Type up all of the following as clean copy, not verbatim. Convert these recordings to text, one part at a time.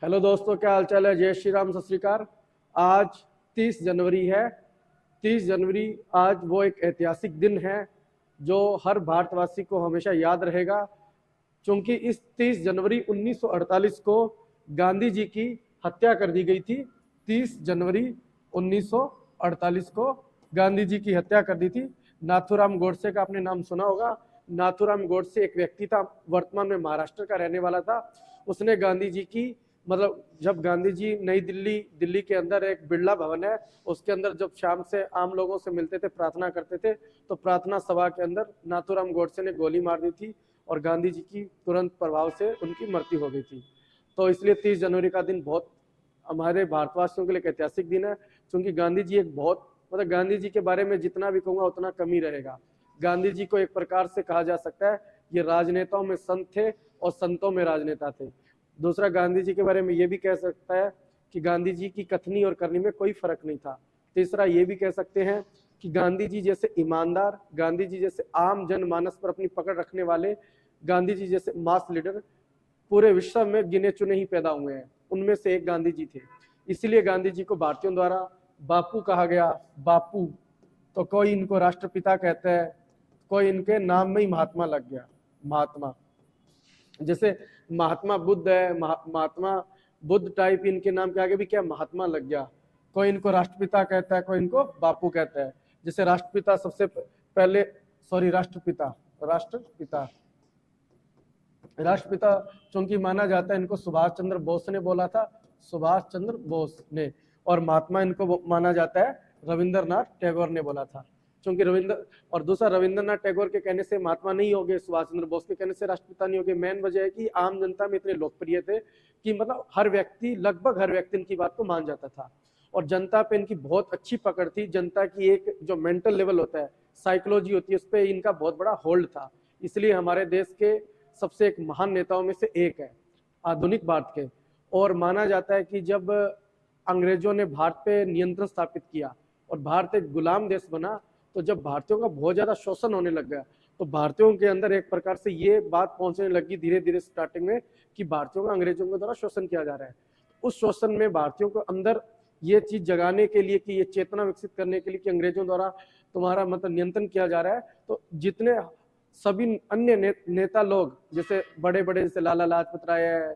Hello दोस्तों, क्या हाल चाल है। जय श्री राम, सत श्री अकाल। आज 30 जनवरी है। 30 जनवरी आज वो एक ऐतिहासिक दिन है जो हर भारतवासी को हमेशा याद रहेगा, क्योंकि इस 30 जनवरी 1948 को गांधी जी की हत्या कर दी गई थी। 30 जनवरी 1948 को गांधी जी की हत्या कर दी थी। नाथूराम गोडसे का आपने नाम सुना होगा। नाथूराम गोडसे एक व्यक्ति था, वर्तमान में महाराष्ट्र का रहने वाला था। उसने गांधी जी की मतलब जब गांधी जी नई दिल्ली के अंदर एक बिरला भवन है, उसके अंदर जब शाम से आम लोगों से मिलते थे, प्रार्थना करते थे, तो प्रार्थना सभा के अंदर नाथूराम गोडसे ने गोली मार दी थी और गांधी जी की तुरंत प्रभाव से उनकी मृत्यु हो गई थी। तो इसलिए 30 जनवरी का दिन बहुत हमारे भारतवासियों के लिए एक ऐतिहासिक दिन है, क्योंकि गांधी जी एक बहुत गांधी जी के बारे में जितना भी कहूँगा उतना कम ही रहेगा। गांधी जी को एक प्रकार से कहा जा सकता है ये राजनेताओं में संत थे और संतों में राजनेता थे। दूसरा, गांधी जी के बारे में ये भी कह सकता है कि गांधी जी की कथनी और करनी में कोई फर्क नहीं था। तीसरा, ये भी कह सकते हैं कि गांधी जी जैसे ईमानदार, गांधी जी जैसे आम जनमानस पर अपनी पकड़ रखने वाले, गांधी जी जैसे मास लीडर पूरे विश्व में गिने चुने ही पैदा हुए हैं। उनमें से एक गांधी जी थे। इसीलिए गांधी जी को भारतीयों द्वारा बापू कहा गया। बापू, तो कोई इनको राष्ट्रपिता कहते हैं, कोई इनके नाम में ही महात्मा लग गया। महात्मा, जैसे महात्मा बुद्ध है, महात्मा बुद्ध टाइप इनके नाम के आगे भी क्या महात्मा लग गया। कोई इनको राष्ट्रपिता कहता है, कोई इनको बापू कहता है। जैसे राष्ट्रपिता सबसे पहले, सॉरी, राष्ट्रपिता राष्ट्रपिता राष्ट्रपिता चूंकि माना जाता है इनको सुभाष चंद्र बोस ने बोला था, सुभाष चंद्र बोस ने। और महात्मा इनको माना जाता है रविंद्रनाथ टैगोर ने बोला था, क्योंकि और दूसरा, रविंद्रनाथ टैगोर के कहने से महात्मा नहीं हो गए, सुभाष चंद्र बोस के कहने से राष्ट्रपिता नहीं हो गए। मेन वजह है कि आम जनता में इतने लोकप्रिय थे कि मतलब हर व्यक्ति, लगभग हर व्यक्ति इनकी बात को मान जाता था और जनता पे इनकी बहुत अच्छी पकड़ थी। जनता की एक जो मेंटल लेवल होता है, साइकोलॉजी होती है, उस पर इनका बहुत बड़ा होल्ड था। इसलिए हमारे देश के सबसे एक महान नेताओं में से एक है आधुनिक भारत के। और माना जाता है कि जब अंग्रेजों ने भारत पे नियंत्रण स्थापित किया और भारत एक गुलाम देश बना, तो जब भारतीयों का बहुत ज्यादा शोषण होने लग गया, तो भारतीयों के अंदर एक प्रकार से ये बात पहुंचने लगी धीरे धीरे स्टार्टिंग में कि भारतीयों का अंग्रेजों के द्वारा शोषण किया जा रहा है। उस शोषण में भारतीयों को अंदर ये चीज जगाने के लिए, कि ये चेतना विकसित करने के लिए कि अंग्रेजों द्वारा तुम्हारा मतलब नियंत्रण किया जा रहा है, तो जितने सभी अन्य नेता लोग, जैसे बड़े बड़े, जैसे लाला लाजपत राय है,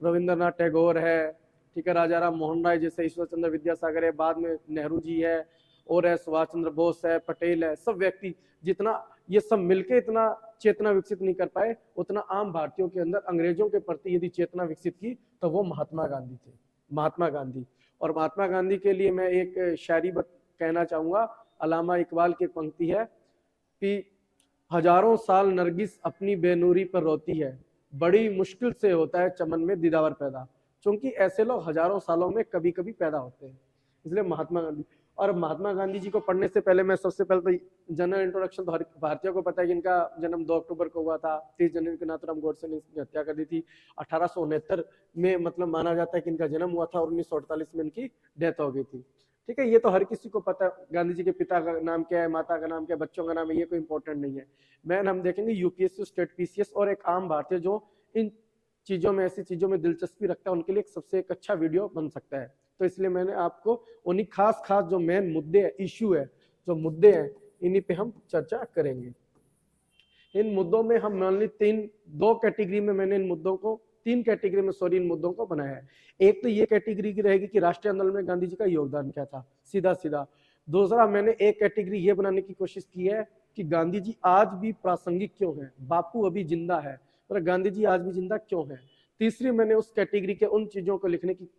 रविंद्रनाथ टैगोर है, ठीक है, राजा राम मोहन राय जैसे, ईश्वर चंद्र विद्यासागर है, बाद में नेहरू जी है, और है सुभाष चंद्र बोस है, पटेल है, सब व्यक्ति जितना ये सब मिलके इतना चेतना विकसित नहीं कर पाए, उतना आम भारतीयों के अंदर अंग्रेजों के प्रति यदि चेतना विकसित की तो वो महात्मा गांधी थे। महात्मा गांधी। और महात्मा गांधी के लिए मैं एक शायरी कहना चाहूंगा। अलामा इकबाल की पंक्ति है कि हजारों साल नरगिस अपनी बेनूरी पर रोती है, बड़ी मुश्किल से होता है चमन में दीदावर पैदा। क्योंकि ऐसे लोग हजारों सालों में कभी कभी पैदा होते हैं। इसलिए महात्मा गांधी। और महात्मा गांधी जी को पढ़ने से पहले मैं सबसे पहले तो जनरल इंट्रोडक्शन, तो हर भारतीयों को पता है कि इनका जन्म 2 अक्टूबर को हुआ था। 30 जनवरी को नाथूराम गोडसे ने इसकी हत्या कर दी थी। 1869 में मतलब माना जाता है कि इनका जन्म हुआ था और 1948 में इनकी डेथ हो गई थी। ठीक है, ये तो हर किसी को पता है। गांधी जी के पिता का नाम क्या है, माता का नाम क्या है, बच्चों का नाम है, ये कोई इंपॉर्टेंट नहीं है। मैन हम देखेंगे यूपीएससी, स्टेट पीसीएस और एक आम भारतीय जो इन चीजों में, ऐसी चीजों में दिलचस्पी रखता है, उनके लिए सबसे एक अच्छा वीडियो बन सकता है। तो इसलिए मैंने आपको उन्हीं खास खास जो मेन मुद्दे है, इश्यू है, जो मुद्दे हैं, इन्हीं पे हम चर्चा करेंगे। इन मुद्दों में हम मान ली दो कैटेगरी में, मैंने इन मुद्दों को तीन कैटेगरी में, सॉरी, इन मुद्दों को बनाया है। एक तो ये कैटेगरी की रहेगी कि राष्ट्रीय आंदोलन में गांधी जी का योगदान क्या था, सीधा सीधा। दूसरा, मैंने एक कैटेगरी ये बनाने की कोशिश की है कि गांधी जी आज भी प्रासंगिक क्यों है, बापू अभी जिंदा है पर गांधी जी आज भी जिंदा क्यों है। तीसरी, मैंने उस कैटेगरी के उन चीजों को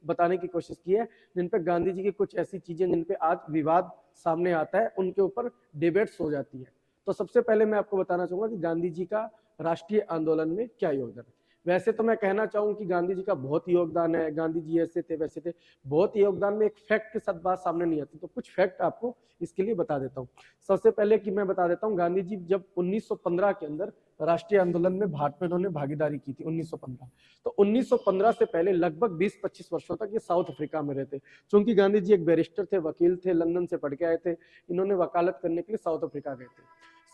बताने की कोशिश की है जिन पे गांधी जी की कुछ ऐसी चीजें जिन पे आज विवाद सामने आता है, उनके ऊपर डिबेट्स हो जाती है। तो सबसे पहले मैं आपको बताना चाहूंगा कि गांधी जी का राष्ट्रीय आंदोलन में क्या योगदान है। वैसे तो मैं कहना चाहूँ कि गांधी जी का बहुत योगदान है, गांधी जी ऐसे थे वैसे थे, बहुत योगदान में एक फैक्ट के साथ बात सामने नहीं आती, तो कुछ फैक्ट आपको इसके लिए बता देता हूँ। सबसे पहले कि मैं बता देता हूँ, गांधी जी जब 1915 के अंदर राष्ट्रीय आंदोलन में भारत में उन्होंने भागीदारी की थी 1915, तो 1915 से पहले लगभग 20-25 वर्षों तक ये साउथ अफ्रीका में रहते। चूंकि गांधी जी एक बैरिस्टर थे, वकील थे, लंदन से पढ़ के आए थे, इन्होंने वकालत करने के लिए साउथ अफ्रीका गए थे।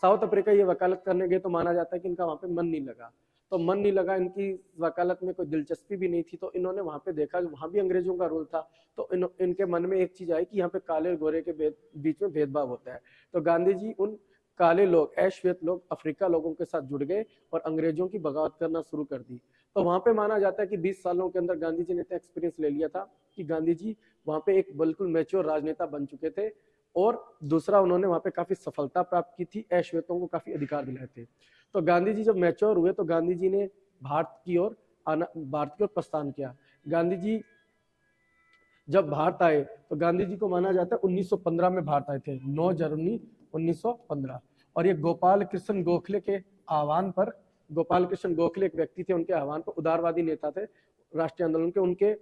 साउथ अफ्रीका ये वकालत करने गए तो माना जाता है कि इनका वहां पे मन नहीं लगा, तो मन नहीं लगा, इनकी वकालत में कोई दिलचस्पी भी नहीं थी। तो इन्होंने वहां पे देखा वहां भी अंग्रेजों का रूल था। तो इनके मन में एक चीज आई कि यहाँ पे काले और गोरे के बीच में भेदभाव होता है। तो गांधी जी उन काले लोग, अश्वेत लोग, अफ्रीका लोगों के साथ जुड़ गए और अंग्रेजों की बगावत करना शुरू कर दी। तो वहां पे माना जाता है कि 20 सालों के अंदर गांधी जी ने इतना एक्सपीरियंस ले लिया था कि गांधी जी वहां पे एक बिल्कुल मैच्योर राजनेता बन चुके थे। और दूसरा, उन्होंने वहां पे काफी सफलता प्राप्त की थी, अश्वेतों को काफी अधिकार दिलाए थे। तो गांधी जी जब मैच्योर हुए तो गांधी जी ने भारत की ओर प्रस्थान किया। गांधी जी जब भारत आए तो गांधी जी को माना जाता है 1915 में भारत आए थे, 9 जनवरी 1915। और ये गोपाल कृष्ण गोखले के आह्वान पर, गोपाल कृष्ण गोखले एक व्यक्ति थे, उनके आह्वान पर, उदारवादी नेता थे राष्ट्रीय आंदोलन के, उनके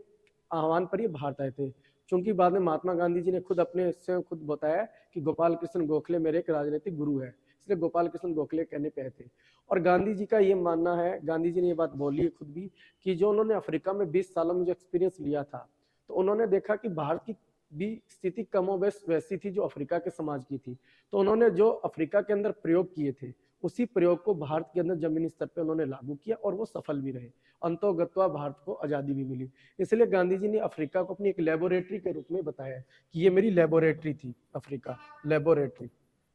आह्वान पर ये भारत आए थे। चूंकि बाद में महात्मा गांधी जी ने खुद अपने से खुद बताया कि गोपाल कृष्ण गोखले मेरे एक राजनीतिक गुरु है, इसलिए गोपाल कृष्ण गोखले कहने पे आए थे। और गांधी जी का ये मानना है, गांधी जी ने ये बात बोली है खुद भी, कि जो उन्होंने अफ्रीका में 20 सालों में जो एक्सपीरियंस लिया था, तो उन्होंने देखा कि भारत की भी स्थिति कमोबेश वैसी थी जो अफ्रीका के समाज की थी। तो उन्होंने जो अफ्रीका के अंदर प्रयोग किए थे, उसी प्रयोग को भारत के अंदर जमीनी स्तर पे उन्होंने लागू किया और वो सफल भी रहे। अंतोगत्वा भारत को आजादी भी मिली। इसलिए गांधी जी ने अफ्रीका को अपनी एक लेबोरेटरी के रूप में बताया कि ये मेरी लेबोरेटरी थी, अफ्रीका लेबोरेटरी,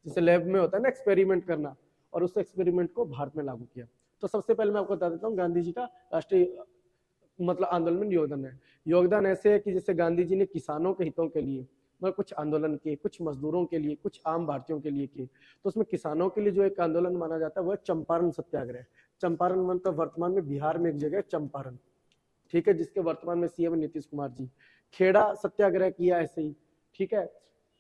जैसे लैब में होता है ना एक्सपेरिमेंट करना, और उस एक्सपेरिमेंट को भारत में लागू किया। तो सबसे पहले मैं आपको बता देता हूँ गांधी जी का राष्ट्रीय मतलब आंदोलन में योगदान है। योगदान ऐसे है कि जैसे गांधी जी ने किसानों के हितों के लिए मतलब कुछ आंदोलन किए, कुछ मजदूरों के लिए, कुछ आम भारतीयों के लिए किए। तो उसमें किसानों के लिए जो एक आंदोलन माना जाता है वो है चंपारण सत्याग्रह। चंपारण मतलब वर्तमान में बिहार में एक जगह है चंपारण, ठीक है, जिसके वर्तमान में सीएम नीतीश कुमार जी। खेड़ा सत्याग्रह किया ऐसे ही, ठीक है।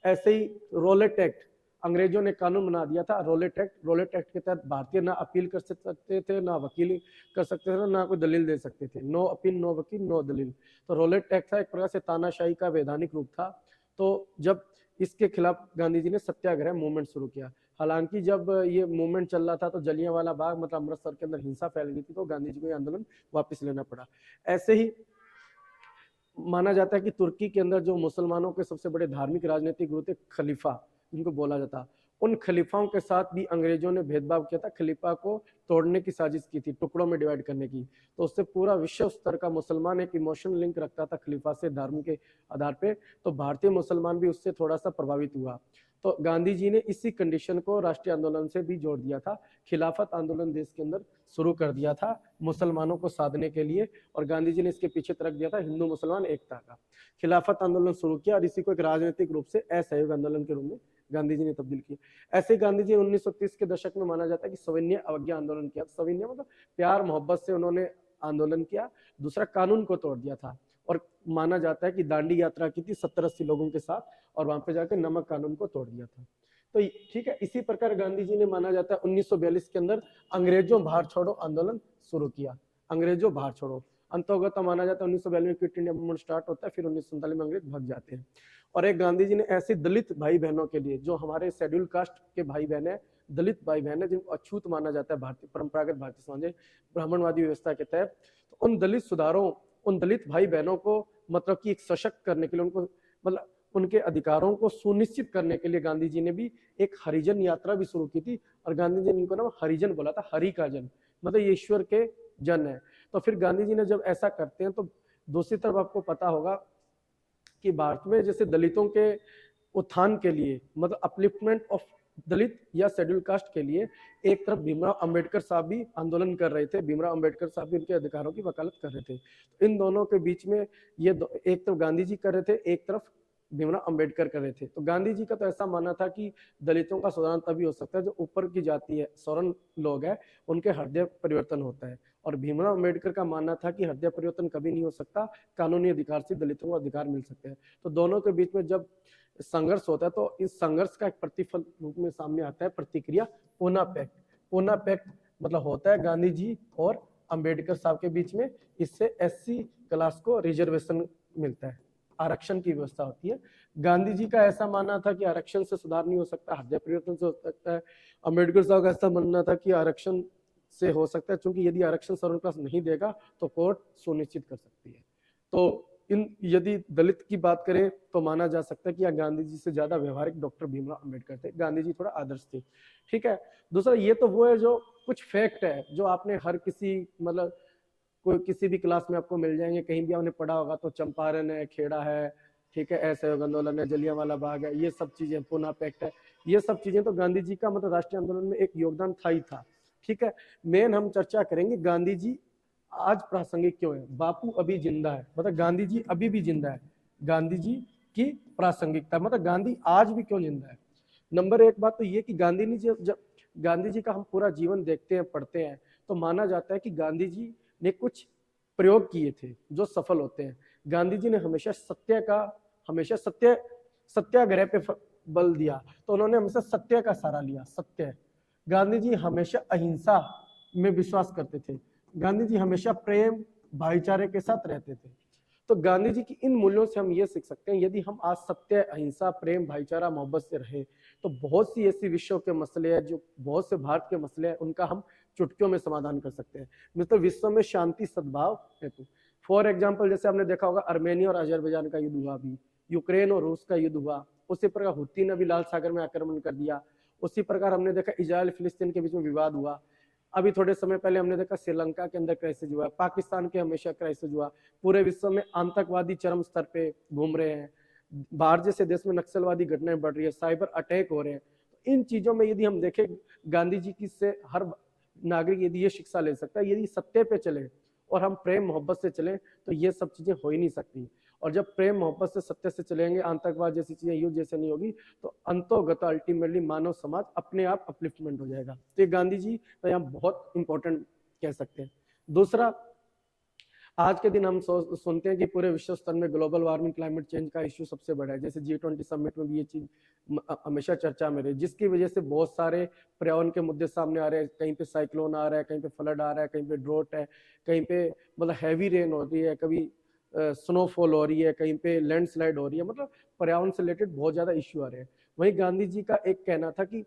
ऐसे ही रोलेट एक्ट, अंग्रेजों ने कानून बना दिया था रोलेट एक्ट। रोलेट एक्ट के तहत भारतीय ना अपील कर सकते थे, ना वकील कर सकते थे, ना कोई दलील दे सकते थे। नो अपील, नो वकील, नो दलील। तो रोलेट एक्ट था, एक प्रकार से तानाशाही का वैधानिक रूप था। तो जब इसके खिलाफ गांधी जी ने सत्याग्रह मूवमेंट शुरू किया। हालांकि जब ये मूवमेंट चल रहा था तो जलियांवाला बाग मतलब अमृतसर के अंदर हिंसा फैल गई थी, तो गांधी जी को ये आंदोलन वापस लेना पड़ा। ऐसे ही माना जाता है कि तुर्की के अंदर जो मुसलमानों के सबसे बड़े धार्मिक राजनीतिक गुरु थे खलीफा, जिनको बोला जाता, उन खलीफाओं के साथ भी अंग्रेजों ने भेदभाव किया था। खलीफा को तोड़ने की साजिश की थी, टुकड़ों में डिवाइड करने की। तो उससे पूरा विश्व स्तर का मुसलमान एक इमोशनल लिंक रखता था खलीफा से धर्म के आधार पे। तो भारतीय मुसलमान भी उससे थोड़ा सा प्रभावित हुआ। तो गांधी जी ने इसी कंडीशन को राष्ट्रीय आंदोलन से भी जोड़ दिया था। खिलाफत आंदोलन देश के अंदर शुरू कर दिया था मुसलमानों को साधने के लिए, और गांधी जी ने इसके पीछे तरक दिया था हिंदू मुसलमान एकता का। खिलाफत आंदोलन शुरू किया और इसी को एक राजनीतिक रूप से असहयोग आंदोलन के रूप में गांधी जी ने तब्दील किया। ऐसे गांधी जी 1930 के दशक में माना जाता है कि सविनय अवज्ञा आंदोलन किया। सविनय मतलब प्यार मोहब्बत से उन्होंने आंदोलन किया। दूसरा, कानून को तोड़ दिया था। और माना जाता है कि दांडी यात्रा की थी 70-80 लोगों के साथ, और वहां पे जाकर नमक कानून को तोड़ दिया था। तो ठीक है, इसी प्रकार गांधी जी ने माना जाता है 1942 के अंदर अंग्रेजों बाहर छोड़ो आंदोलन शुरू किया। अंग्रेजों बाहर छोड़ो अंतर्गत माना जाता है 1942 में क्विट इंडिया मूवमेंट स्टार्ट होता है, फिर 1947 में अंग्रेज भाग जाते हैं। और एक गांधी जी ने ऐसे दलित भाई बहनों के लिए, जो हमारे शेड्यूल कास्ट के भाई बहन है, दलित भाई बहन है, जिनको अछूत माना जाता है भारतीय परंपरागत भारतीय समाज ब्राह्मणवादी व्यवस्था के तहत, तो उन दलित सुधारों, उन दलित भाई बहनों को मतलब कि एक सशक्त करने के लिए, उनको मतलब उनके अधिकारों को सुनिश्चित करने के लिए गांधी जी ने भी एक हरिजन यात्रा भी शुरू की थी। और गांधी जी ने इनको ना हरिजन बोला था, हरि का जन मतलब ये ईश्वर के जन है। तो फिर गांधी जी ने जब ऐसा करते हैं तो दूसरी तरफ आपको पता होगा कि भारत में जैसे दलितों के उत्थान के लिए मतलब अपलिफ्टमेंट ऑफ दलित या शेड्यूल कास्ट के लिए एक तरफ भीमराव अंबेडकर साहब भी आंदोलन कर रहे थे, भीमराव अंबेडकर साहब भी उनके अधिकारों की वकालत कर रहे थे। तो इन दोनों के बीच में ये एक तरफ गांधी जी कर रहे थे, एक तरफ भीमराव अंबेडकर कर रहे थे। तो गांधी जी का तो ऐसा मानना था कि दलितों का सुधार तभी हो सकता है जो ऊपर की जाति है, सवर्ण लोग है, उनके हृदय परिवर्तन होता है। और भीमराव अंबेडकर का मानना था कि हृदय परिवर्तन कभी नहीं हो सकता, कानूनी अधिकार से दलितों को अधिकार मिल सकते हैं। तो दोनों के बीच में जब संघर्ष होता है तो इस संघर्ष का एक प्रतिफल रूप में सामने आता है प्रतिक्रिया पूना पैक्ट। पूना पैक्ट मतलब होता है गांधी जी और अंबेडकर साहब के बीच में, इससे एससी क्लास को रिजर्वेशन मिलता है, आरक्षण की व्यवस्था होती है। गांधी जी का ऐसा मानना था कि आरक्षण से सुधार नहीं हो सकता, हृदय परिवर्तन से हो सकता है। अंबेडकर साहब का ऐसा मानना था कि आरक्षण से हो सकता है, क्योंकि यदि आरक्षण सवर्ण क्लास नहीं देगा तो कोर्ट सुनिश्चित कर सकती है। तो इन यदि दलित की बात करें तो माना जा सकता है कि यहाँ गांधी जी से ज्यादा व्यवहारिक डॉक्टर भीमराव अंबेडकर थे। गांधी जी थोड़ा आदर्श थे, ठीक है। दूसरा, ये तो वो है जो कुछ फैक्ट है जो आपने हर किसी मतलब कोई किसी भी क्लास में आपको मिल जाएंगे, कहीं भी आपने पढ़ा होगा। तो चंपारण है, खेड़ा है, ठीक है, असहयोग आंदोलन है, जलियांवाला बाग है, ये सब चीजें, पूना पैक्ट है, ये सब चीजें तो गांधी जी का मतलब राष्ट्रीय आंदोलन में एक योगदान था ही था, ठीक है। मेन हम चर्चा करेंगे गांधी जी आज प्रासंगिक क्यों है। बापू अभी जिंदा है, मतलब गांधी जी अभी भी जिंदा है। गांधी जी की प्रासंगिकता मतलब गांधी आज भी क्यों जिंदा है। नंबर एक बात तो ये कि गांधी जी जब गांधी जी का हम पूरा जीवन देखते हैं, पढ़ते हैं, तो माना जाता है कि गांधी जी ने कुछ प्रयोग किए थे जो सफल होते हैं। गांधी जी ने हमेशा सत्याग्रह पे बल दिया, तो उन्होंने हमेशा सत्य का सहारा लिया। सत्य, गांधी जी हमेशा अहिंसा में विश्वास करते थे। गांधी जी हमेशा प्रेम भाईचारे के साथ रहते थे। तो गांधी जी की इन मूल्यों से हम ये सीख सकते हैं, यदि हम आज सत्य, अहिंसा, प्रेम, भाईचारा, मोहब्बत से रहे तो बहुत सी ऐसी विश्व के मसले हैं, जो बहुत से भारत के मसले हैं, उनका हम चुटकियों में समाधान कर सकते हैं। मतलब विश्व में शांति सद्भाव हेतु। फॉर एग्जाम्पल, जैसे हमने देखा होगा अर्मेनिया और अजरबैजान का युद्ध हुआ, अभी यूक्रेन और रूस का युद्ध हुआ, उसी प्रकार हुती ने भी लाल सागर में आक्रमण कर दिया। उसी प्रकार हमने देखा इजराइल फिलिस्तीन के बीच में विवाद हुआ। अभी थोड़े समय पहले हमने देखा श्रीलंका के अंदर क्राइसिस हुआ, पाकिस्तान के हमेशा क्राइसिस हुआ। पूरे विश्व में आतंकवादी चरम स्तर पे घूम रहे हैं, बाहर जैसे देश में नक्सलवादी घटनाएं बढ़ रही है, साइबर अटैक हो रहे हैं। तो इन चीजों में यदि हम देखें, गांधी जी की से हर नागरिक यदि ये शिक्षा ले सकता है, यदि सत्य पे चले और हम प्रेम मोहब्बत से चले तो ये सब चीजें हो ही नहीं सकती। और जब प्रेम मोहब्बत से सत्य से चलेंगे, आतंकवाद जैसी चीजें, युद्ध जैसे नहीं होगी, तो अंतोगत अल्टीमेटली मानव समाज अपने आप अपलिफ्टमेंट हो जाएगा। तो ये गांधी जी तो यहाँ बहुत इंपॉर्टेंट कह सकते हैं। दूसरा, आज के दिन हम सुनते हैं कि पूरे विश्व स्तर में ग्लोबल वार्मिंग, क्लाइमेट चेंज का इश्यू सबसे बड़ा है। जैसे G20 समिट में भी ये चीज हमेशा चर्चा में रही, जिसकी वजह से बहुत सारे पर्यावरण के मुद्दे सामने आ रहे हैं। कहीं पे साइक्लोन आ रहा है, कहीं पे फ्लड आ रहा है, कहीं पे ड्रोट है, कहीं पे मतलब हैवी रेन हो रही है, कभी स्नोफॉल हो रही है, कहीं पे लैंडस्लाइड हो रही है। मतलब पर्यावरण से रिलेटेड बहुत ज्यादा इश्यू आ रहे हैं। वहीं गांधी जी का एक कहना था कि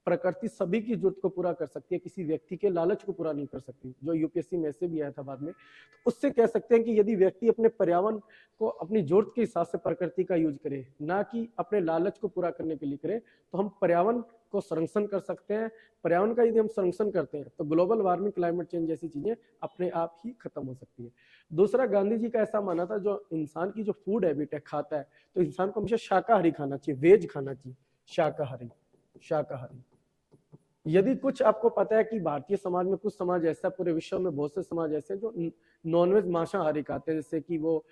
प्रकृति सभी की जरूरत को पूरा कर सकती है, किसी व्यक्ति के लालच को पूरा नहीं कर सकती, जो यूपीएससी में से भी आया था बाद में। तो उससे कह सकते हैं कि यदि व्यक्ति अपने पर्यावरण को अपनी जरूरत के हिसाब से प्रकृति का यूज करे, ना कि अपने लालच को पूरा करने के लिए करे, तो हम पर्यावरण को संरक्षण कर सकते हैं। पर्यावरण का यदि हम संरक्षण करते हैं तो ग्लोबल वार्मिंग, क्लाइमेट चेंज जैसी चीजें अपने आप ही खत्म हो सकती है। दूसरा, गांधी जी का ऐसा मानना था, जो इंसान की जो फूड हैबिट है, खाता है, तो इंसान को हमेशा शाकाहारी खाना चाहिए, वेज खाना चाहिए, शाकाहारी। शाकाहारी, यदि कुछ आपको पता है कि भारतीय समाज में कुछ समाज ऐसा, पूरे विश्व में बहुत से समाज ऐसे हैं जो नॉनवेज मांसाहारी खाते हैं, जैसे कि वो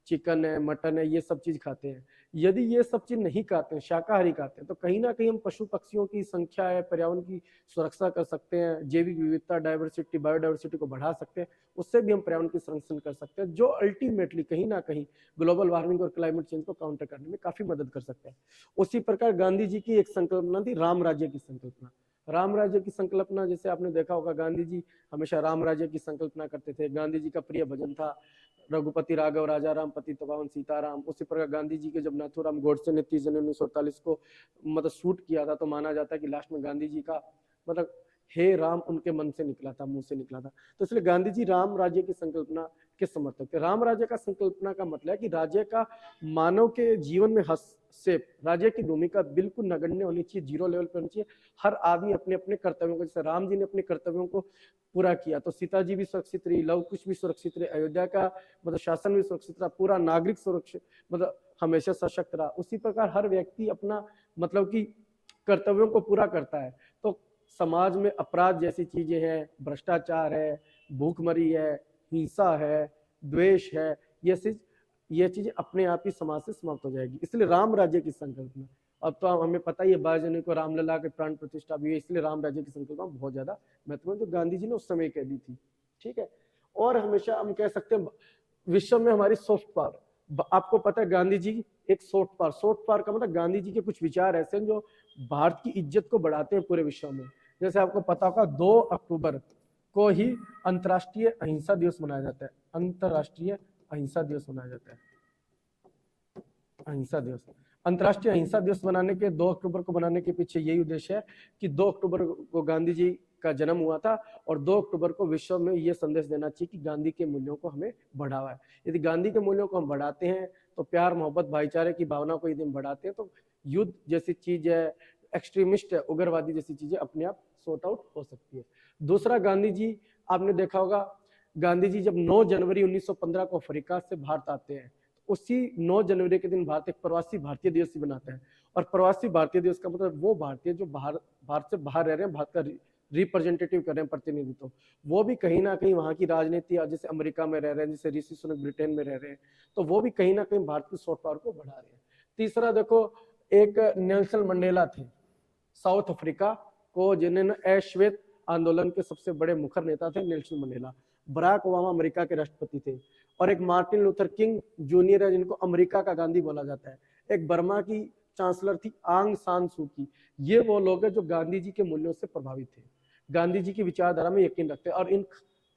चिकन है, मटन है, ये सब चीज खाते हैं। यदि ये सब चीज नहीं खाते हैं, शाकाहारी खाते हैं, तो कहीं ना कहीं हम पशु पक्षियों की संख्या है, पर्यावरण की सुरक्षा कर सकते हैं, जैविक विविधता, डायवर्सिटी, बायोडायवर्सिटी को बढ़ा सकते हैं। उससे भी हम पर्यावरण की संरक्षण कर सकते हैं, जो अल्टीमेटली कहीं ना कहीं ग्लोबल वार्मिंग और क्लाइमेट चेंज को काउंटर करने में काफी मदद कर सकते हैं। उसी प्रकार गांधी जी की एक संकल्पना थी, राम राज्य की संकल्पना। राम राज्य की संकल्पना, जैसे आपने देखा होगा, गांधी जी हमेशा राम राज्य की संकल्पना करते थे। गांधी जी का प्रिय भजन था रघुपति राघव राजा राम, पतित पावन सीताराम। उसी प्रकार गांधी जी के जब नाथूराम गोडसे ने 30 जनवरी 1948 को मतलब शूट किया था, तो माना जाता है कि लास्ट में गांधी जी का मतलब हे राम उनके मन से निकला था, मुंह से निकला था। तो इसलिए गांधी जी राम राज्य की संकल्पना के समर्थक थे। राम राज्य का संकल्पना का मतलब है कि राज्य का मानव के जीवन में हस्तक्षेप, राज्य की भूमिका बिल्कुल नगण्य होनी चाहिए, जीरो लेवल पे होनी चाहिए। हर आदमी अपने अपने कर्तव्यों को, जैसे राम जी ने अपने कर्तव्यों को पूरा किया तो सीता जी भी सुरक्षित रही, लव कुश भी सुरक्षित रहे, अयोध्या का मतलब शासन भी सुरक्षित रहा, पूरा नागरिक सुरक्षित मतलब हमेशा सशक्त रहा। उसी प्रकार हर व्यक्ति अपना मतलब कि कर्तव्यों को पूरा करता है, तो समाज में अपराध जैसी चीजें हैं, भ्रष्टाचार है, भूखमरी है, हिंसा है, द्वेष है, ये चीजें अपने आप ही समाज से समाप्त हो जाएगी। इसलिए राम राज्य की संकल्पना, अब तो हमें पता ही है 22 जनवरी को रामलला के प्राण प्रतिष्ठा भी है, इसलिए राम राज्य की संकल्पना बहुत ज्यादा महत्वपूर्ण, जो गांधी जी ने उस समय कह दी थी। ठीक है। और हमेशा हम कह सकते हैं विश्व में हमारी सॉफ्ट पावर, आपको पता है गांधी जी एक सॉफ्ट पावर का मतलब गांधी जी के कुछ विचार ऐसे हैं जो भारत की इज्जत को बढ़ाते हैं पूरे विश्व में। जैसे आपको पता होगा 2 अक्टूबर को ही अंतर्राष्ट्रीय अहिंसा दिवस मनाया जाता है। अंतर्राष्ट्रीय अहिंसा दिवस मनाया जाता है। अहिंसा दिवस, अंतर्राष्ट्रीय अहिंसा दिवस बनाने के 2 अक्टूबर को बनाने के पीछे यही उद्देश्य है कि 2 अक्टूबर को गांधी जी का जन्म हुआ था और 2 अक्टूबर को विश्व में ये संदेश देना चाहिए कि गांधी के मूल्यों को हमें बढ़ावा है। यदि गांधी के मूल्यों को हम बढ़ाते हैं तो प्यार मोहब्बत भाईचारे की भावना को यदि हम बढ़ाते हैं तो युद्ध जैसी चीज है, एक्सट्रीमिस्ट है, उग्रवादी जैसी चीजें अपने आप सॉर्ट आउट हो सकती है। दूसरा, गांधी जी, आपने देखा होगा गांधी जी जब 9 जनवरी 1915 को अफ्रीका से भारत आते हैं, उसी 9 जनवरी के दिन भारत एक प्रवासी भारतीय दिवस भी बनाता है। और प्रवासी भारतीय दिवस का मतलब वो भारतीय जो भारत से बाहर रह रहे हैं, भारत का रिप्रेजेंटेटिव कर रहे हैं, प्रतिनिधित्व, वो भी कहीं ना कहीं वहां की राजनीति, जैसे अमेरिका में रह रहे हैं, जैसे ऋषि सुनक ब्रिटेन में रह रहे हैं, तो वो भी कहीं ना कहीं भारत की सॉफ्ट पावर को बढ़ा रहे हैं। तीसरा देखो, एक नेल्सन मंडेला थे साउथ अफ्रीका को, जिन्होंने अश्वेत आंदोलन के सबसे बड़े मुखर नेता थे Nelson Mandela. Barack Obama America के राष्ट्रपति थे। और एक मार्टिन लूथर किंग जूनियर है, जिनको अमेरिका का गांधी बोला जाता है। एक बर्मा की चांसलर थी आंग सान सू की। ये वो लोग हैं जो गांधी जी के मूल्यों से प्रभावित थे, गांधी जी की विचारधारा में यकीन रखते हैं। और इन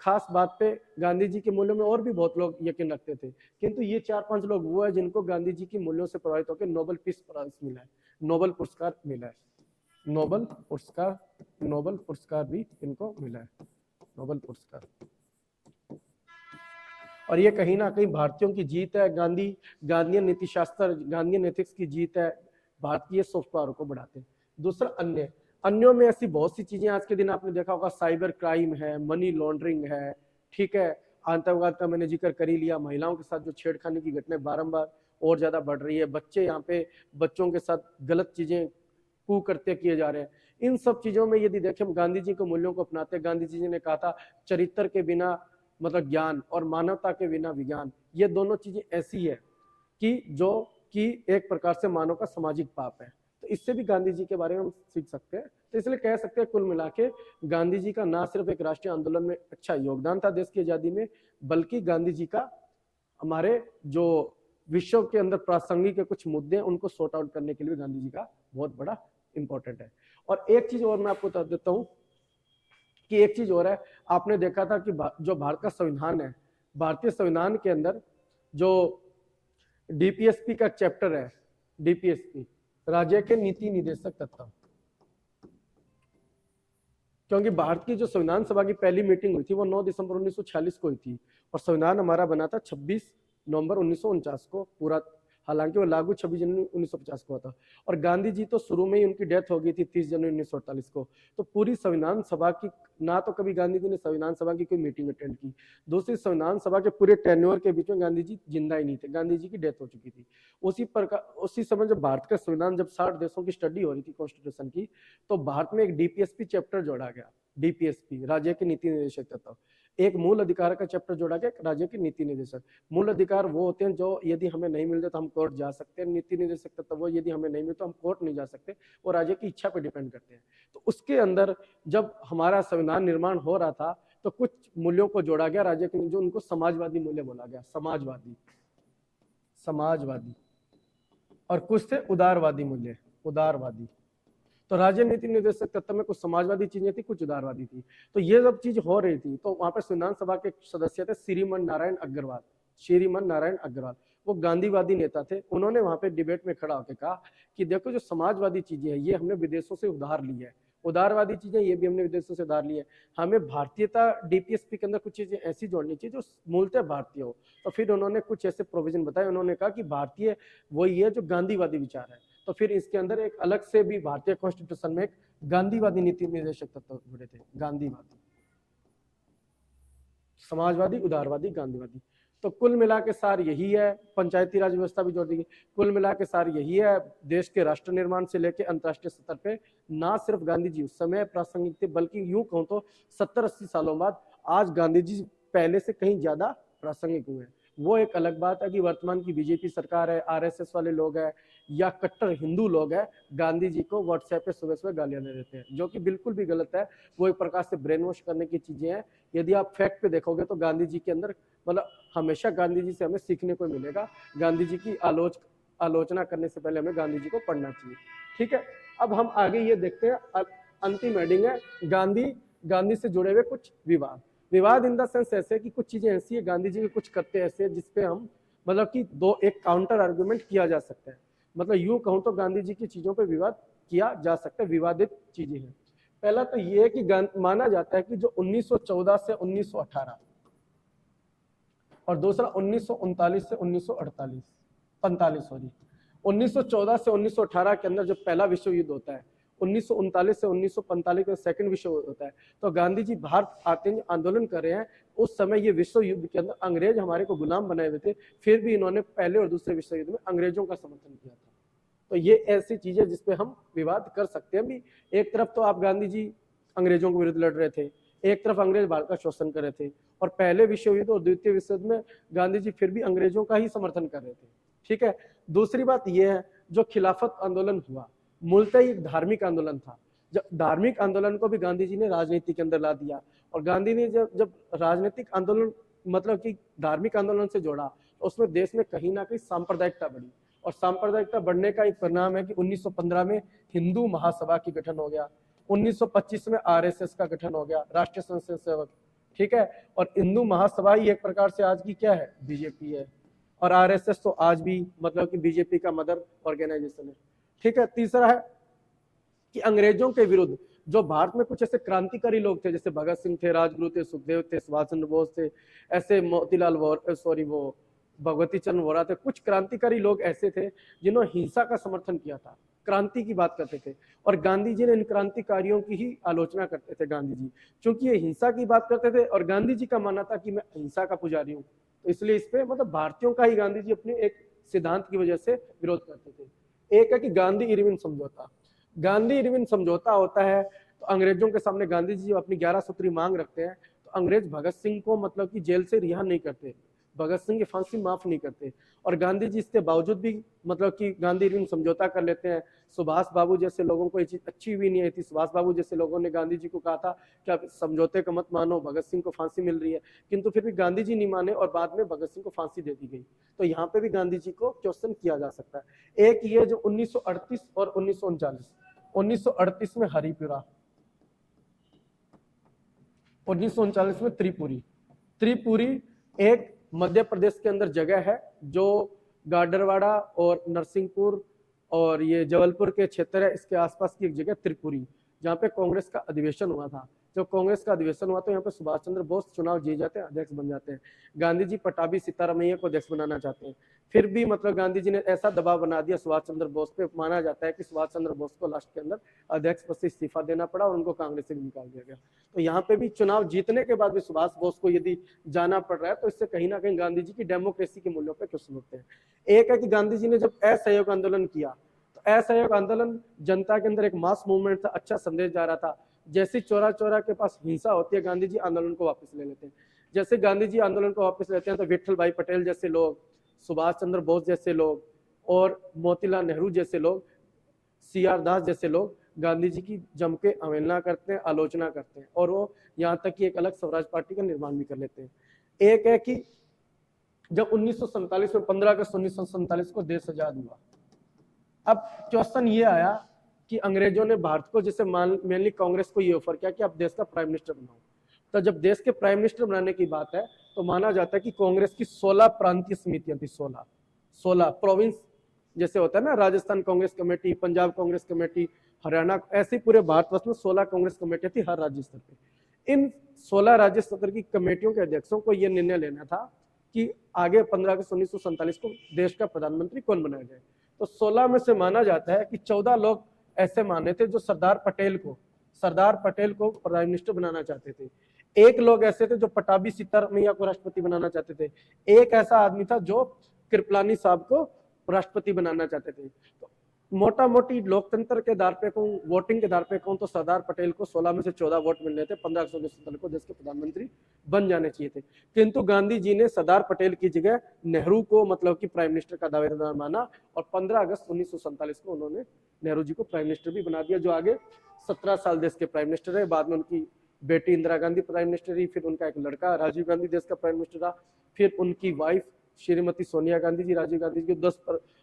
खास बात पे गांधी जी के मूल्यों में और भी बहुत लोग यकीन रखते थे, किंतु ये 4-5 लोग वो है जिनको गांधी जी के मूल्यों से प्रभावित होकर नोबेल पीस प्राइज मिला है, नोबेल पुरस्कार मिला है। नोबेल पुरस्कार भी इनको मिला है, नोबेल पुरस्कार। और ये कहीं ना कहीं भारतीयों की जीत है। गांधीयन नीति शास्त्र, गांधीयन एथिक्स की जीत है। भारतीय सॉफ्ट पावर को बढ़ाते हैं। दूसरा, अन्यों में ऐसी बहुत सी चीजें आज के दिन आपने देखा होगा, साइबर क्राइम है, मनी लॉन्ड्रिंग है, ठीक है, आतंकवाद का मैंने जिक्र कर ही लिया, महिलाओं के साथ जो छेड़खानी की घटनाएं बारंबार और ज्यादा बढ़ रही है, बच्चे यहाँ पे बच्चों के साथ गलत चीजें कुकृत्य किए जा रहे हैं। इन सब चीजों में यदि देखें, हम गांधी जी के मूल्यों को अपनाते हैं। गांधी जी ने कहा था, चरित्र के बिना मतलब ज्ञान और मानवता के बिना विज्ञान, ये दोनों चीजें ऐसी है कि जो कि एक प्रकार से मानव का सामाजिक पाप है। तो इससे भी गांधी जी के बारे में हम सीख सकते हैं। तो इसलिए कह सकते हैं कुल मिला के गांधी जी का ना सिर्फ एक राष्ट्रीय आंदोलन में अच्छा योगदान था देश की आजादी में, बल्कि गांधी जी का हमारे जो विश्व के अंदर प्रासंगिक के कुछ मुद्दे उनको सॉर्ट आउट करने के लिए गांधी जी का बहुत बड़ा इंपॉर्टेंट है। और एक चीज और मैं आपको बता देता हूं कि एक चीज और है, आपने देखा था कि जो भारत का संविधान है, भारतीय संविधान के अंदर जो डीपीएसपी का चैप्टर है, डीपीएसपी राज्य के नीति निदेशक तत्व, क्योंकि भारत की जो संविधान सभा की पहली मीटिंग हुई थी वो 9 दिसंबर 1946 को हुई थी और संविधान हमारा बना था 26 नवंबर 1949 को पूरा, हालांकि वो लागू 26 जनवरी 1950 को था। और गांधी जी तो शुरू में ही उनकी डेथ हो गई थी 30 जनवरी 1948 को। तो पूरी संविधान सभा की ना तो कभी गांधी जी ने संविधान सभा की कोई मीटिंग अटेंड की, दूसरी संविधान सभा के पूरे टेन्योर के बीच में गांधी जी जिंदा ही नहीं थे, गांधी जी की डेथ हो चुकी थी। उसी समय जब भारत का संविधान, जब 60 देशों की स्टडी हो रही थी कॉन्स्टिट्यूशन की, तो भारत में एक डीपीएसपी चैप्टर जोड़ा गया, डीपीएसपी राज्य के नीति निदेशक तत्व। एक मूल अधिकार का चैप्टर जोड़ा गया, राज्य के नीति निदेशक। मूल अधिकार वो होते हैं जो यदि हमें नहीं मिलते तो हम कोर्ट जा सकते हैं, नीति निदेशक तत्व वो यदि हमें नहीं मिलते तो हम कोर्ट नहीं जा सकते, वो राज्य की इच्छा पर डिपेंड करते हैं। तो उसके अंदर जब हमारा संविधान निर्माण हो रहा था तो कुछ मूल्यों को जोड़ा गया राज्य के, जो उनको समाजवादी मूल्य बोला गया, समाजवादी, और कुछ थे उदारवादी मूल्य, उदारवादी। तो राज्य नीति निर्देशक तत्व में कुछ समाजवादी चीजें थी, कुछ उदारवादी थी। तो ये सब चीज हो रही थी। तो वहां पे संविधान सभा के सदस्य थे श्रीमन नारायण अग्रवाल, वो गांधीवादी नेता थे। उन्होंने वहां पे डिबेट में खड़ा होकर कहा कि देखो, जो समाजवादी चीजें हैं ये हमने विदेशों से उधार ली है, उदारवादी चीजें ये भी हमने विदेशों से उधार ली है, हमें भारतीयता डीपीएसपी के अंदर कुछ चीजें ऐसी जोड़नी चाहिए जो मूलतः भारतीय हो। तो फिर उन्होंने कुछ ऐसे प्रोविजन बताए, उन्होंने कहा कि भारतीय वही है जो गांधीवादी विचार है। तो फिर इसके अंदर एक अलग से भी भारतीय कॉन्स्टिट्यूशन में एक गांधीवादी नीति निर्देशक तत्व जुड़े थे, गांधीवादी, समाजवादी, उदारवादी, गांधीवादी। तो कुल मिला के सार यही है, पंचायती राज व्यवस्था भी जोड़ दी गई। कुल मिला के सार यही है, देश के राष्ट्र निर्माण से लेकर अंतर्राष्ट्रीय स्तर पे ना सिर्फ गांधी जी उस समय प्रासंगिक थे, बल्कि यूं कहूं तो 70-80 सालों बाद आज गांधी जी पहले से कहीं ज्यादा प्रासंगिक हुए हैं। वो एक अलग बात है कि वर्तमान की बीजेपी सरकार है, आरएसएस वाले लोग हैं या कट्टर हिंदू लोग हैं, गांधी जी को व्हाट्सएप पे सुबह सुबह गालियां दे देते हैं, जो कि बिल्कुल भी गलत है। वो एक प्रकार से ब्रेन वॉश करने की चीजें हैं। यदि आप फैक्ट पे देखोगे तो गांधी जी के अंदर मतलब हमेशा गांधी जी से हमें सीखने को मिलेगा। गांधी जी की आलोचना करने से पहले हमें गांधी जी को पढ़ना चाहिए। ठीक है, अब हम आगे ये देखते हैं, अंतिम हेडिंग है गांधी से जुड़े हुए कुछ विवाद इन द सेंस ऐसे कि कुछ चीजें ऐसी है गांधी जी के कुछ करते ऐसे जिसपे हम मतलब कि एक काउंटर आर्गुमेंट किया जा सकता है। मतलब यूं कहूं तो गांधी जी की चीजों पे विवाद किया जा सकता है, विवादित चीजें हैं। पहला तो ये है कि माना जाता है कि जो 1914 से 1918 और दूसरा 1939 से 1948 45 सॉरी 1914 से 1918 के अंदर जो पहला विश्व युद्ध होता है, 1939 से 1945 में सेकंड विश्व युद्ध होता है। तो गांधी जी भारत आते हैं, आंदोलन कर रहे हैं। उस समय ये विश्व युद्ध के अंदर अंग्रेज हमारे को गुलाम बनाए हुए थे, फिर भी इन्होंने पहले और दूसरे विश्व युद्ध में अंग्रेजों का समर्थन किया था। तो ये ऐसी चीजें जिसपे हम विवाद कर सकते हैं भी। एक तरफ तो आप गांधी जी अंग्रेजों के विरुद्ध लड़ रहे थे, एक तरफ अंग्रेज भारत का शोषण कर रहे थे, और पहले विश्व युद्ध और द्वितीय विश्व युद्ध में गांधी जी फिर भी अंग्रेजों का ही समर्थन कर रहे थे। ठीक है। दूसरी बात यह है, जो खिलाफत आंदोलन हुआ मूलतः एक धार्मिक आंदोलन था। जब धार्मिक आंदोलन को भी गांधी जी ने राजनीति के अंदर ला दिया, और गांधी ने जब राजनीतिक आंदोलन मतलब कि धार्मिक आंदोलन से जोड़ा, तो उसमें देश में कहीं ना कहीं सांप्रदायिकता बढ़ी, और सांप्रदायिकता बढ़ने का एक परिणाम है कि 1915 में हिंदू महासभा की गठन हो गया, 1925 में आरएसएस का गठन हो गया, राष्ट्रीय स्वयं सेवक। ठीक है। और हिंदू महासभा ही एक प्रकार से आज की क्या है, बीजेपी है, और आरएसएस तो आज भी मतलब कि बीजेपी का मदर ऑर्गेनाइजेशन है। ठीक है। तीसरा है कि अंग्रेजों के विरुद्ध जो भारत में कुछ ऐसे क्रांतिकारी लोग थे, जैसे भगत सिंह थे, राजगुरु थे, सुखदेव थे, सुभाष चंद्र बोस थे, ऐसे मोतीलाल वो भगवती चंद्र वोरा थे, कुछ क्रांतिकारी लोग ऐसे थे जिन्होंने हिंसा का समर्थन किया था, क्रांति की बात करते थे, और गांधी जी ने इन क्रांतिकारियों की ही आलोचना करते थे गांधी जी, क्योंकि ये हिंसा की बात करते थे, और गांधी जी का मानना था कि मैं हिंसा का पुजारी हूँ। तो इसलिए इस पे मतलब भारतीयों का ही गांधी जी अपने एक सिद्धांत की वजह से विरोध करते थे। एक है कि गांधी इरविन समझौता। गांधी इरविन समझौता होता है तो अंग्रेजों के सामने गांधी जी अपनी 11 सूत्री मांग रखते हैं, तो अंग्रेज भगत सिंह को मतलब कि जेल से रिहा नहीं करते, भगत सिंह की फांसी माफ नहीं करते, और गांधी जी इसके बावजूद भी मतलब कि गांधी इरविन समझौता कर लेते हैं। सुभाष बाबू जैसे लोगों को ये चीज अच्छी भी नहीं आई थी, सुभाष बाबू जैसे लोगों ने गांधी जी को कहा था कि आप समझौते को मत मानो, भगत सिंह को फांसी मिल रही है, किंतु फिर भी गांधी जी नहीं माने, और बाद में भगत सिंह को फांसी दे दी गई। तो यहाँ पे भी गांधी जी को क्वेश्चन किया जा सकता है। एक ये जो 1938 और 1939 में हरिपुरा, 1939 में त्रिपुरी एक मध्य प्रदेश के अंदर जगह है, जो गाडरवाड़ा और नरसिंहपुर और ये जबलपुर के क्षेत्र है, इसके आसपास की एक जगह त्रिपुरी, जहाँ पे कांग्रेस का अधिवेशन हुआ था। जब कांग्रेस का अधिवेशन हुआ तो यहाँ पे सुभाष चंद्र बोस चुनाव जीत जाते हैं, अध्यक्ष बन जाते हैं। गांधी जी पटाभी सीतारामैया को अध्यक्ष बनाना चाहते हैं, फिर भी मतलब गांधी जी ने ऐसा दबाव बना दिया सुभाष चंद्र बोस पे, माना जाता है कि सुभाष चंद्र बोस को लास्ट के अंदर अध्यक्ष पद से इस्तीफा देना पड़ा, और उनको कांग्रेस से भी निकाल दिया गया। तो यहाँ पे भी चुनाव जीतने के बाद भी सुभाष बोस को यदि जाना पड़ रहा है, तो इससे कहीं ना कहीं गांधी जी की डेमोक्रेसी के मूल्यों पर क्वेश्चन उठते हैं। एक है कि गांधी जी ने जब असहयोग आंदोलन किया, तो असहयोग आंदोलन जनता के अंदर एक मास मूवमेंट था, अच्छा संदेश जा रहा था। जैसे चौरा चौरा के पास हिंसा होती है, गांधी जी आंदोलन को वापस ले लेते हैं। जैसे गांधी जी आंदोलन को वापस लेते हैं, तो विठल भाई पटेल जैसे लोग, सुभाष चंद्र बोस जैसे लोग, और मोतीलाल नेहरू जैसे लोग, CR दास जैसे लोग गांधी जी की जम के अवहेलना करते हैं, आलोचना करते हैं, और वो यहाँ तक कि एक अलग स्वराज पार्टी का निर्माण भी कर लेते हैं। एक है कि जब 1947 में 15 अगस्त 1947 को देश आजाद हुआ, अब क्वेश्चन ये आया कि अंग्रेजों ने भारत को, जैसे मेनली कांग्रेस को ये ऑफर किया कि आप देश का प्राइम मिनिस्टर बनाओ। तो जब देश के प्राइम मिनिस्टर बनाने की बात है, तो माना जाता है कि कांग्रेस की 16 प्रांतीय समितियां थी, 16 प्रोविंस जैसे होता है ना, राजस्थान कांग्रेस कमेटी, पंजाब कांग्रेस कमेटी, हरियाणा, ऐसे पूरे भारतवर्ष में 16 कांग्रेस कमेटियां थी हर राज्य स्तर पे। इन 16 राज्य स्तर की कमेटियों के अध्यक्षों को यह निर्णय लेना था कि आगे 15 अगस्त 1947 को देश का प्रधानमंत्री कौन बनाया जाए। तो 16 में से माना जाता है कि 14 लोग ऐसे माने थे जो सरदार पटेल को प्राइम मिनिस्टर बनाना चाहते थे। एक लोग ऐसे थे जो पटाभी सीतारामैया को राष्ट्रपति बनाना चाहते थे। एक ऐसा आदमी था जो कृपलानी साहब को राष्ट्रपति बनाना चाहते थे। तो मोटा मोटी लोकतंत्र के आधार पे कहूं, वोटिंग के आधार पे कहूं, तो सरदार पटेल को 16 में से 14 वोट मिलने थे, 15 अगस्त को देश के प्रधानमंत्री बन जाने चाहिए थे। किंतु गांधी जी ने सरदार पटेल की जगह नेहरू को मतलब कि प्राइम मिनिस्टर का दावेदार माना, और 15 अगस्त 1947 को उन्होंने नेहरू जी को प्राइम मिनिस्टर भी बना दिया, जो आगे 17 साल देश के प्राइम मिनिस्टर रहे। बाद में उनकी बेटी इंदिरा गांधी प्राइम मिनिस्टर रही, फिर उनका एक लड़का राजीव गांधी देश का प्राइम मिनिस्टर रहा, फिर उनकी वाइफ श्रीमती सोनिया गांधी जी, राजीव गांधी जी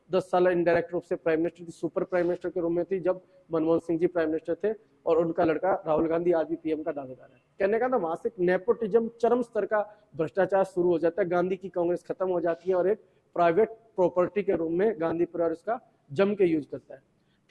10 साल इनडायरेक्ट रूप से प्राइम मिनिस्टर थी, सुपर प्राइम मिनिस्टर के रूप में थी जब मनमोहन सिंह जी प्राइम मिनिस्टर थे, और उनका लड़का राहुल गांधी आज भी पीएम का दावेदार है। कहने का ना, वहां से नेपोटिज्म चरम स्तर का भ्रष्टाचार शुरू हो जाता है, गांधी की कांग्रेस खत्म हो जाती है, और एक प्राइवेट प्रॉपर्टी के रूप में गांधी परिवार उसका जम के यूज करता है।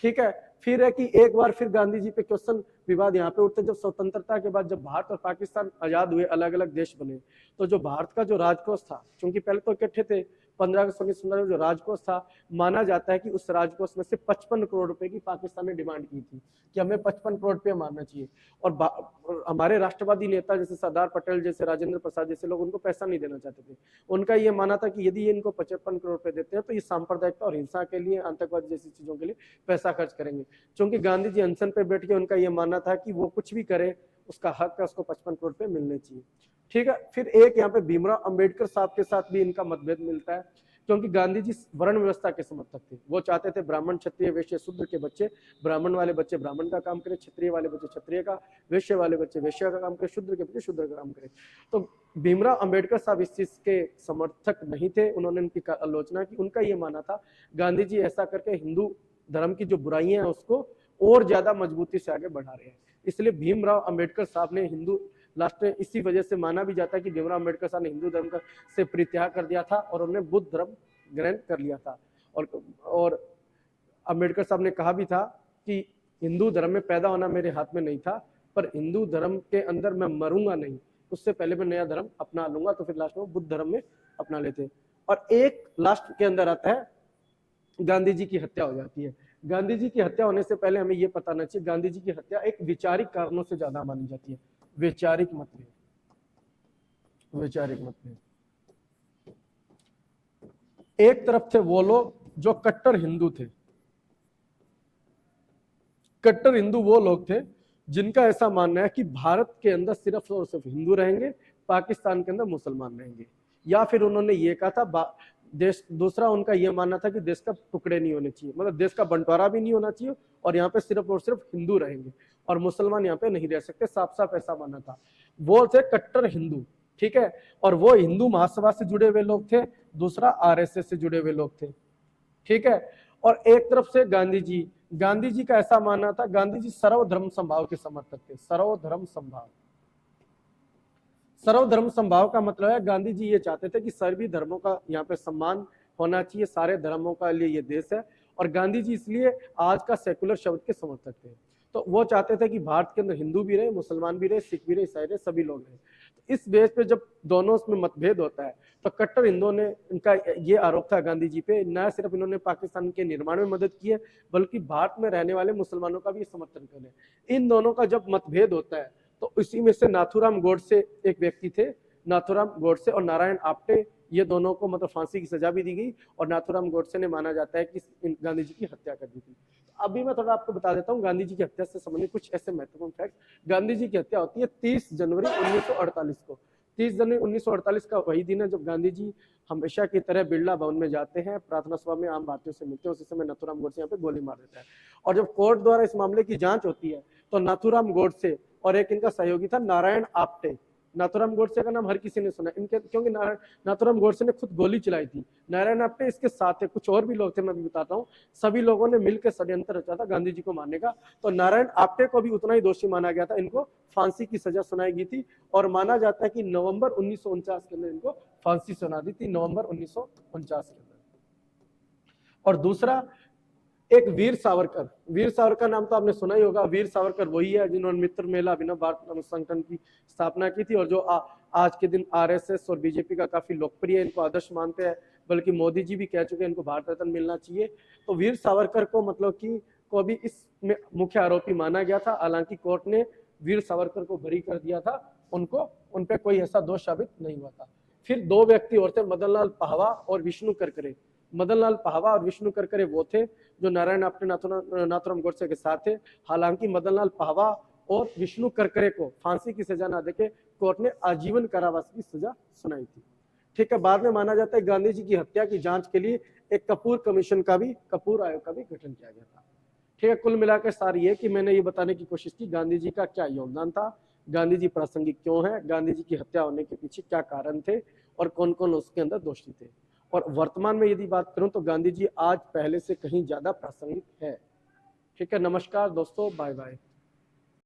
ठीक है। फिर है कि एक बार फिर गांधी जी पे क्वेश्चन विवाद यहाँ पे उठते, जब स्वतंत्रता के बाद जब भारत और पाकिस्तान आजाद हुए, अलग अलग देश बने, तो जो भारत का जो राजकोष था, क्योंकि पहले तो इकट्ठे थे, 15 अगस्त 1915 में जो राजकोष था, माना जाता है कि उस राजकोष में से 55 करोड़ रुपए की पाकिस्तान ने डिमांड की थी कि हमें 55 करोड़ रुपया मानना चाहिए। और हमारे राष्ट्रवादी नेता जैसे सरदार पटेल जैसे, राजेंद्र प्रसाद जैसे लोग उनको पैसा नहीं देना चाहते थे। उनका ये मानना था कि यदि ये इनको 55 करोड़ रुपए देते हैं तो ये सांप्रदायिकता और हिंसा के लिए, आतंकवाद जैसी चीजों के लिए पैसा खर्च करेंगे। क्योंकि गांधी जी अनशन पे बैठ के उनका ये मानना था कि वो कुछ भी करे उसका हक है, उसको 55 करोड़ रुपए मिलने चाहिए। ठीक है। फिर एक यहाँ पे भीमराव अंबेडकर साहब के साथ भी इनका मतभेद मिलता है, क्योंकि गांधी जी वर्ण व्यवस्था के समर्थक थे। वो चाहते थे ब्राह्मण, क्षत्रिय, वैश्य, शूद्र के बच्चे, ब्राह्मण वाले बच्चे ब्राह्मण का काम करें, क्षत्रिय वाले बच्चे क्षत्रिय का, वैश्य वाले बच्चे वैश्य का काम करें, शूद्र के बच्चे शूद्र का काम करें। तो भीमराव अंबेडकर साहब इस चीज के समर्थक नहीं थे, उन्होंने उनकी आलोचना की। उनका ये मानना था गांधी जी ऐसा करके हिंदू धर्म की जो बुराइयां हैं उसको और ज्यादा मजबूती से आगे बढ़ा रहे हैं। इसलिए भीमराव अंबेडकर साहब ने हिंदू लास्ट में, इसी वजह से माना भी जाता है कि भीमराव अंबेडकर साहब ने हिंदू धर्म का से परित्याग कर दिया था और उन्होंने बुद्ध धर्म ग्रहण कर लिया था। और अंबेडकर साहब ने कहा भी था कि हिंदू धर्म में पैदा होना मेरे हाथ में नहीं था, पर हिंदू धर्म के अंदर मैं मरूंगा नहीं, उससे पहले मैं नया धर्म अपना लूंगा। तो फिर लास्ट में बुद्ध धर्म में अपना लेते। और एक लास्ट के अंदर आता है गांधी जी की हत्या हो जाती है। गांधी जी की हत्या होने से पहले हमें यह पता नहीं चाहिए, गांधी जी की हत्या एक वैचारिक कारणों से ज्यादा मानी जाती है। वैचारिक मतभेद, वैचारिक मतभेद। एक तरफ थे वो लोग जो कट्टर हिंदू थे। कट्टर हिंदू वो लोग थे जिनका ऐसा मानना है कि भारत के अंदर सिर्फ और सिर्फ हिंदू रहेंगे, पाकिस्तान के अंदर मुसलमान रहेंगे। या फिर उन्होंने ये कहा था देश, दूसरा उनका यह मानना था कि देश का टुकड़े नहीं होने चाहिए, मतलब देश का बंटवारा भी नहीं होना चाहिए, और यहाँ पे सिर्फ और सिर्फ हिंदू रहेंगे और मुसलमान यहाँ पे नहीं रह सकते। साफ साफ ऐसा मानना था। वो थे कट्टर हिंदू। ठीक है। और वो हिंदू महासभा से जुड़े हुए लोग थे, दूसरा आरएसएस से जुड़े हुए लोग थे। ठीक है। और एक तरफ से गांधी जी, गांधी जी का ऐसा मानना था, गांधी जी सर्वधर्म समभाव के समर्थक थे। सर्वधर्म समभाव, सर्वधर्म समभाव का मतलब है गांधी जी ये चाहते थे कि सभी धर्मों का यहाँ पे सम्मान होना चाहिए, सारे धर्मों का लिए ये देश है। और गांधी जी इसलिए आज का सेकुलर शब्द के समर्थक थे। तो वो चाहते थे कि भारत के अंदर हिंदू भी रहे, मुसलमान भी रहे, सिख भी रहे, ईसाई रहे, सभी लोग रहे। तो इस बेस पे जब दोनों में मतभेद होता है तो कट्टर हिंदुओं ने, इनका ये आरोप था गांधी जी पे, न सिर्फ इन्होंने पाकिस्तान के निर्माण में मदद की है बल्कि भारत में रहने वाले मुसलमानों का भी समर्थन करे। इन दोनों का जब मतभेद होता है तो इसी में से नाथूराम गोडसे एक व्यक्ति थे, नाथूराम गोडसे और नारायण आप्टे, ये दोनों को मतलब फांसी की सजा भी दी गई। और नाथूराम गोडसे ने माना जाता है कि गांधी जी की हत्या कर दी थी। अभी मैं थोड़ा आपको बता देता हूँ गांधी जी की हत्या से संबंधित कुछ ऐसे महत्वपूर्ण फैक्ट। गांधी जी की हत्या होती है 30 जनवरी 1948 को। 30 जनवरी 1948 का वही दिन है जब गांधी जी हमेशा की तरह बिरला भवन में जाते हैं, प्रार्थना सभा में आम भारतीयों से मिलते हैं। उसी समय नाथूराम गोडसे यहाँ पे गोली मार देता है। और जब कोर्ट द्वारा इस मामले की जांच होती है तो नाथूराम गोडसे और एक इनका सहयोगी था नारायण आप्टे। नाथूराम गोडसे का नाम हर किसी ने सुना इनके, क्योंकि नाथूराम गोडसे ने खुद गोली चलाई थी। नारायण आप्टे इसके साथ थे, कुछ और भी लोग थे, मैं भी बताता हूँ। सभी लोगों ने मिलकर षड्यंत्र रचा था गांधी जी को मारने का। तो नारायण आप्टे को भी उतना ही दोषी माना गया था। इनको फांसी की सजा सुनाई गई थी और माना जाता है कि नवंबर 1949 के अंदर इनको फांसी सुना दी थी, नवंबर 1949 के अंदर। और दूसरा एक वीर सावरकर। वीर सावरकर नाम तो आपने सुना ही होगा। वीर सावरकर वही है जिन्होंने मित्र मेला अभिनव भारत संगठन की स्थापना की थी और जो आज के दिन आरएसएस और बीजेपी का काफी लोकप्रिय, इनको आदर्श मानते हैं, बल्कि मोदी जी भी कह चुके हैं इनको भारत रत्न मिलना चाहिए। तो वीर सावरकर को मतलब कि को भी इसमें मुख्य आरोपी माना गया था। हालांकि कोर्ट ने वीर सावरकर को बरी कर दिया था, उनको उन पर कोई ऐसा दोष साबित नहीं हुआ था। फिर दो व्यक्ति और थे, मदन लाल पाहवा और विष्णु करकरे। मदन लाल पाहवा और विष्णु करकरे वो थे जो नारायण आप्टे नाथूराम गोडसे के साथ थे। हालांकि मदन लाल पाहवा और विष्णु करकरे को फांसी की सजा ना देके कोर्ट ने आजीवन कारावास की सजा सुनाई थी। ठीक है। बाद में माना जाता है गांधी जी की हत्या की जांच के लिए एक कपूर कमीशन का भी, कपूर आयोग का भी गठन किया गया था। ठीक है। कुल मिलाकर सार ये कि मैंने ये बताने की कोशिश की गांधी जी का क्या योगदान था, गांधी जी प्रासंगिक क्यों है, गांधी जी की हत्या होने के पीछे क्या कारण थे और कौन कौन उसके अंदर दोषी थे। और वर्तमान में यदि बात करूं तो गांधी जी आज पहले से कहीं ज्यादा प्रासंगिक है। ठीक है। नमस्कार दोस्तों, बाय बाय।